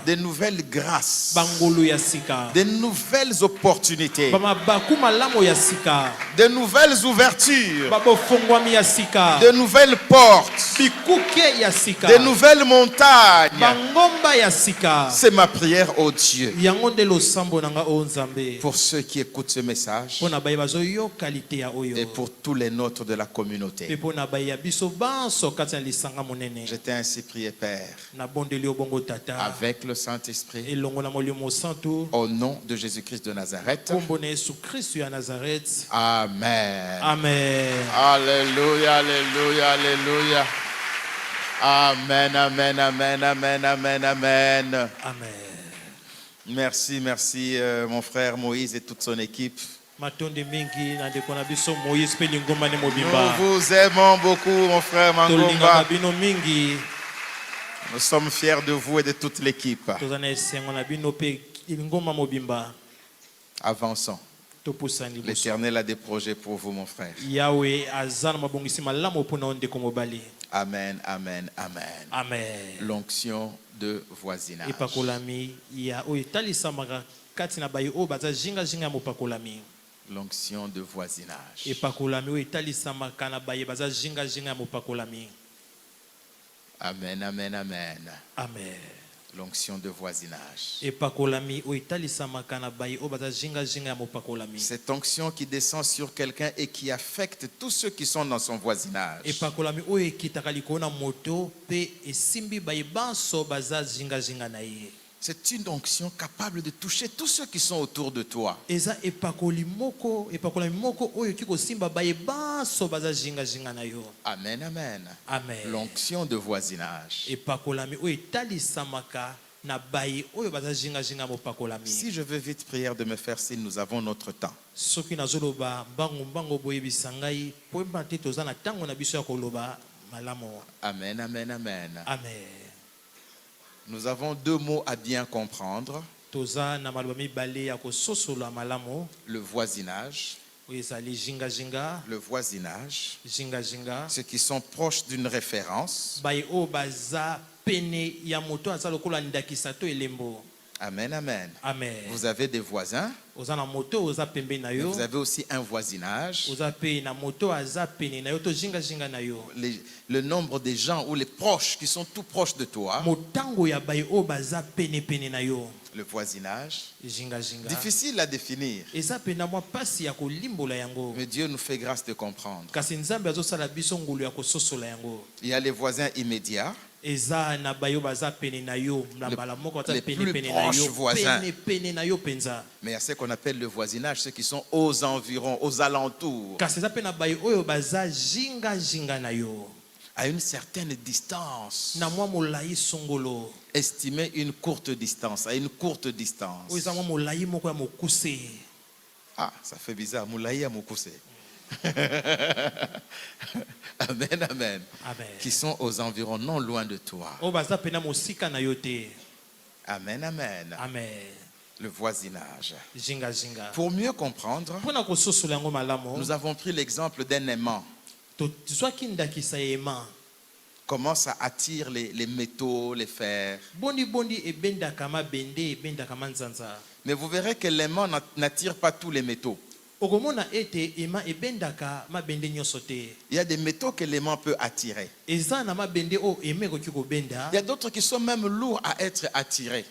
des nouvelles grâces, des nouvelles opportunités, de nouvelles ouvertures, de nouvelles portes, de nouvelles montagnes. C'est ma prière au Dieu. Pour ceux qui écoutent ce message et pour tous les nôtres de la communauté. Je t'ai ainsi prié, Père, avec le Saint-Esprit, au nom de Jésus-Christ de Nazareth. Amen. Amen. Alléluia, alléluia, alléluia. Amen, amen, amen, amen, amen, amen. Amen. Merci, merci mon frère Moïse et toute son équipe. Nous vous aimons beaucoup, mon frère Mangomba. Nous sommes fiers de vous et de toute l'équipe. Avançons. L'Éternel a des projets pour vous, mon frère. Amen, amen, amen. Amen. L'onction de voisinage. L'onction de voisinage. Amen, amen, amen. Amen. L'onction de voisinage. Cette onction qui descend sur quelqu'un et qui affecte tous ceux qui sont dans son voisinage. C'est une onction capable de toucher tous ceux qui sont autour de toi. Amen, amen. Amen. L'onction de voisinage. Si je veux vite prier de me faire signe, nous avons notre temps. Amen, amen, amen. Amen. Nous avons deux mots à bien comprendre. Le voisinage. Le voisinage. Ceux qui sont proches d'une référence. Amen, amen. Amen. Vous avez des voisins. Vous avez aussi un voisinage. Le nombre des gens ou les proches qui sont tout proches de toi. Le voisinage. Difficile à définir. Mais Dieu nous fait grâce de comprendre. Il y a les voisins immédiats. Les plus proches voisins. Mais il y a ce qu'on appelle le voisinage, ceux qui sont aux environs, aux alentours. À une certaine distance. Estimez une courte distance, à une courte distance. Ah, ça fait bizarre. Moulaï à Moukouse. Amen, amen. Amen. Qui sont aux environs, non loin de toi. Amen, amen. Amen. Le voisinage. Jinga, jinga. Pour mieux comprendre, nous avons pris l'exemple d'un aimant. Comment ça attire les métaux, les fers. Mais vous verrez que l'aimant n'attire pas tous les métaux. Il y a des métaux que l'aimant peut attirer. Il y a d'autres qui sont même lourds à être attirés.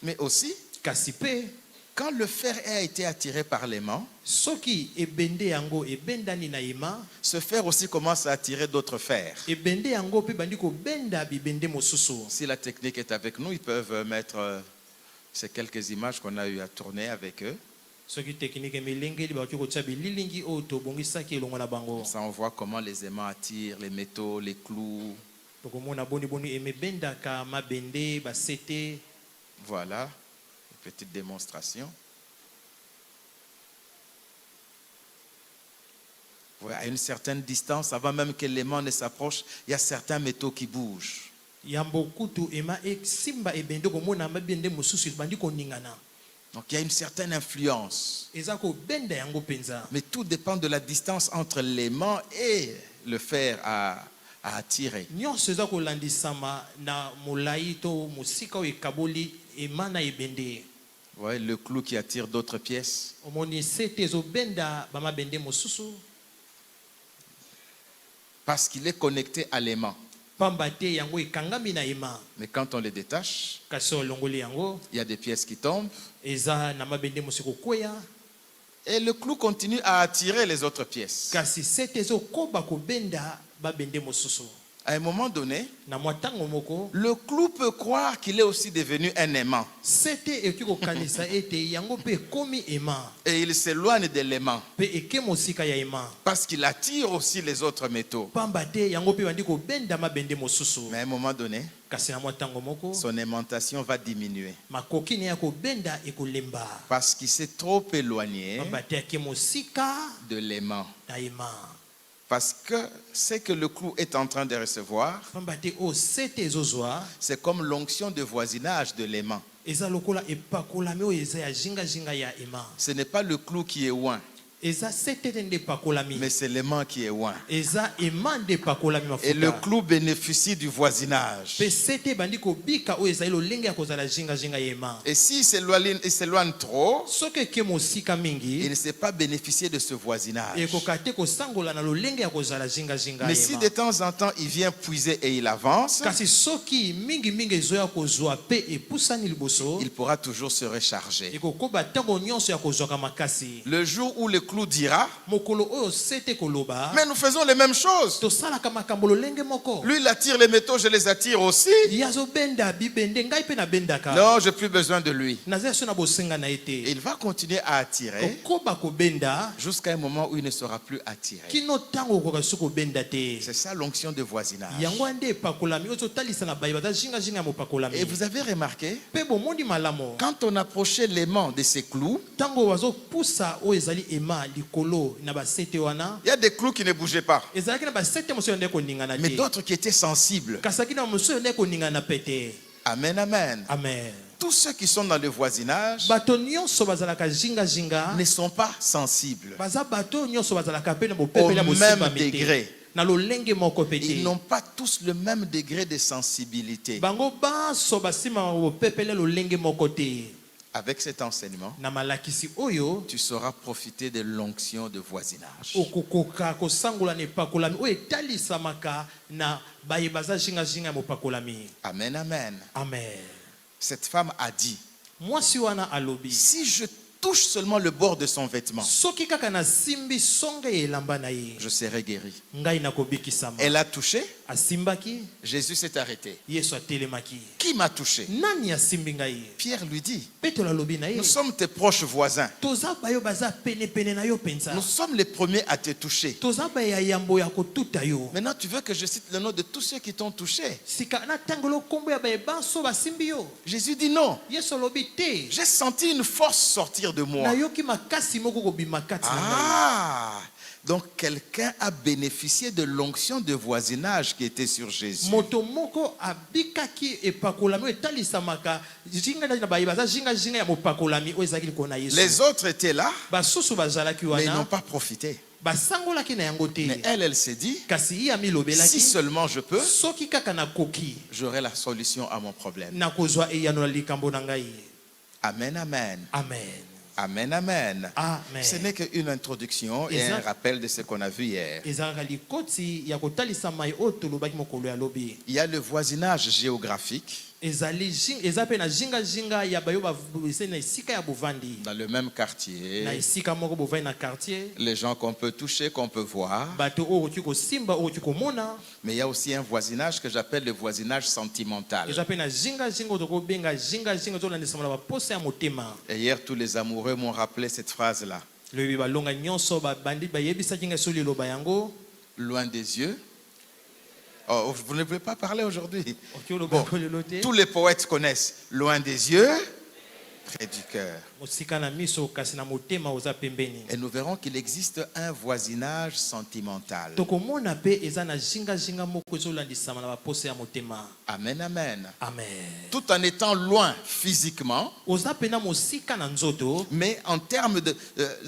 Mais aussi, quand le fer a été attiré par l'aimant, ce fer aussi commence à attirer d'autres fers. Si la technique est avec nous, ils peuvent mettre ces quelques images qu'on a eu à tourner avec eux. Ça, on voit comment les aimants attirent les métaux, les clous. Voilà, une petite démonstration. Voilà, à une certaine distance, avant même que l'aimant ne s'approche, il y a certains métaux qui bougent. Donc il y a une certaine influence. Mais tout dépend de la distance entre l'aimant et le fer à à attirer. Ouais, le clou qui attire d'autres pièces. Parce qu'il est connecté à l'aimant. Mais quand on les détache, il y a des pièces qui tombent. Et le clou continue à attirer les autres pièces. À un moment donné, le clou peut croire qu'il est aussi devenu un aimant. Et il s'éloigne de l'aimant. Parce qu'il attire aussi les autres métaux. Mais à un moment donné, son aimantation va diminuer. Parce qu'il s'est trop éloigné de l'aimant. Parce que ce que le clou est en train de recevoir, c'est comme l'onction de voisinage de l'aimant. Ce n'est pas le clou qui est oint, mais c'est l'aimant qui est oint. Et le clou bénéficie du voisinage. Et s'il s'éloigne trop, il ne sait pas bénéficier de ce voisinage. Mais si de temps en temps il vient puiser et il avance, il pourra toujours se recharger. Le jour où le clou dira, mais nous faisons les mêmes choses. Lui il attire les métaux, je les attire aussi. Non, je n'ai plus besoin de lui. Et il va continuer à attirer jusqu'à un moment où il ne sera plus attiré. C'est ça l'onction de voisinage. Et vous avez remarqué, quand on approchait l'aimant de ces clous, il y a des clous qui ne bougeaient pas, mais d'autres qui étaient sensibles. Amen, amen. Amen. Tous ceux qui sont dans le voisinage ne sont pas sensibles au même degré. Ils n'ont pas tous le même degré de sensibilité. Avec cet enseignement, tu sauras profiter de l'onction de voisinage. Amen, amen. Amen. Cette femme a dit, si je touche seulement le bord de son vêtement, je serai guéri. Elle a touché. Jésus s'est arrêté. Qui m'a touché? Pierre lui dit, nous sommes tes proches voisins. Nous sommes les premiers à te toucher. Maintenant tu veux que je cite le nom de tous ceux qui t'ont touché? Jésus dit non. J'ai senti une force sortir de moi. Ah, donc quelqu'un a bénéficié de l'onction de voisinage qui était sur Jésus. Les autres étaient là, mais ils n'ont pas profité. Mais elle s'est dit, si seulement je peux, j'aurai la solution à mon problème. Amen, amen. Amen. Amen, amen. Amen. Ce n'est qu'une introduction et un rappel de ce qu'on a vu hier. Il y a le voisinage géographique. Dans le même quartier, les gens qu'on peut toucher, qu'on peut voir. Mais il y a aussi un voisinage que j'appelle le voisinage sentimental. Et hier, tous les amoureux m'ont rappelé cette phrase-là. Loin des yeux. Oh, vous ne pouvez pas parler aujourd'hui. Bon, tous les poètes connaissent loin des yeux, près du cœur. Et nous verrons qu'il existe un voisinage sentimental. Amen, amen. Amen. Tout en étant loin physiquement, mais en termes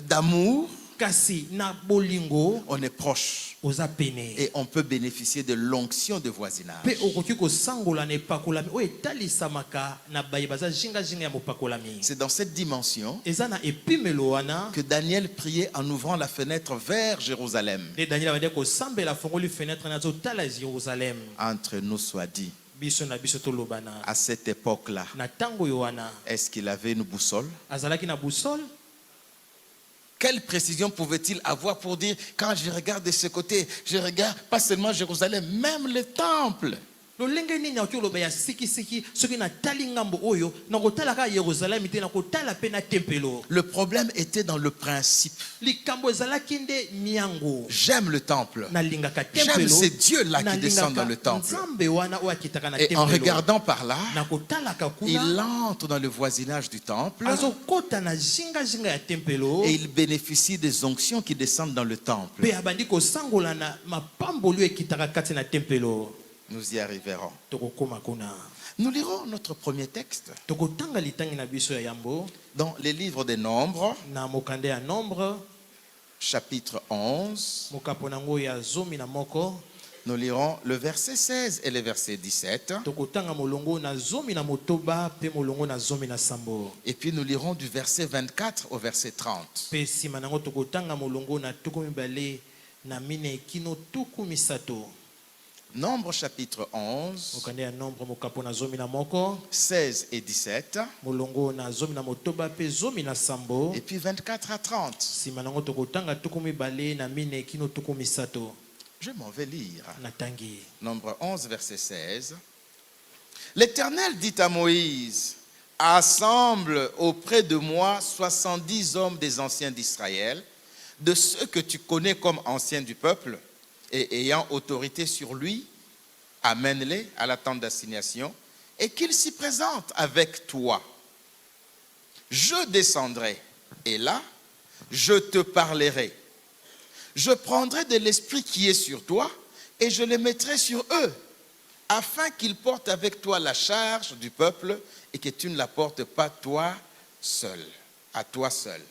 d'amour, on est proche et on peut bénéficier de l'onction de voisinage. C'est dans cette dimension que Daniel priait en ouvrant la fenêtre vers Jérusalem. Entre nous soit dit, à cette époque-là, est-ce qu'il avait une boussole? Quelle précision pouvait-il avoir pour dire, quand je regarde de ce côté, je regarde pas seulement Jérusalem, même le temple? Le problème était dans le principe. J'aime le temple. J'aime ces dieux-là qui descendent dans le temple. Et en regardant par là, il entre dans le voisinage du temple et il bénéficie des onctions qui descendent dans le temple. Nous y arriverons. Nous lirons notre premier texte dans les livres des Nombres, chapitre 11. Nous lirons le verset 16 et le verset 17. Et puis nous lirons du verset 24 au verset 30. Nombre chapitre 11, 16 et 17, et puis 24 à 30. Je m'en vais lire. Nombre 11, verset 16. L'Éternel dit à Moïse, assemble auprès de moi 70 hommes des anciens d'Israël, de ceux que tu connais comme anciens du peuple, et ayant autorité sur lui, amène-les à la tente d'assignation et qu'ils s'y présentent avec toi. Je descendrai et là, je te parlerai. Je prendrai de l'esprit qui est sur toi et je le mettrai sur eux, afin qu'ils portent avec toi la charge du peuple et que tu ne la portes pas toi seul, à toi seul.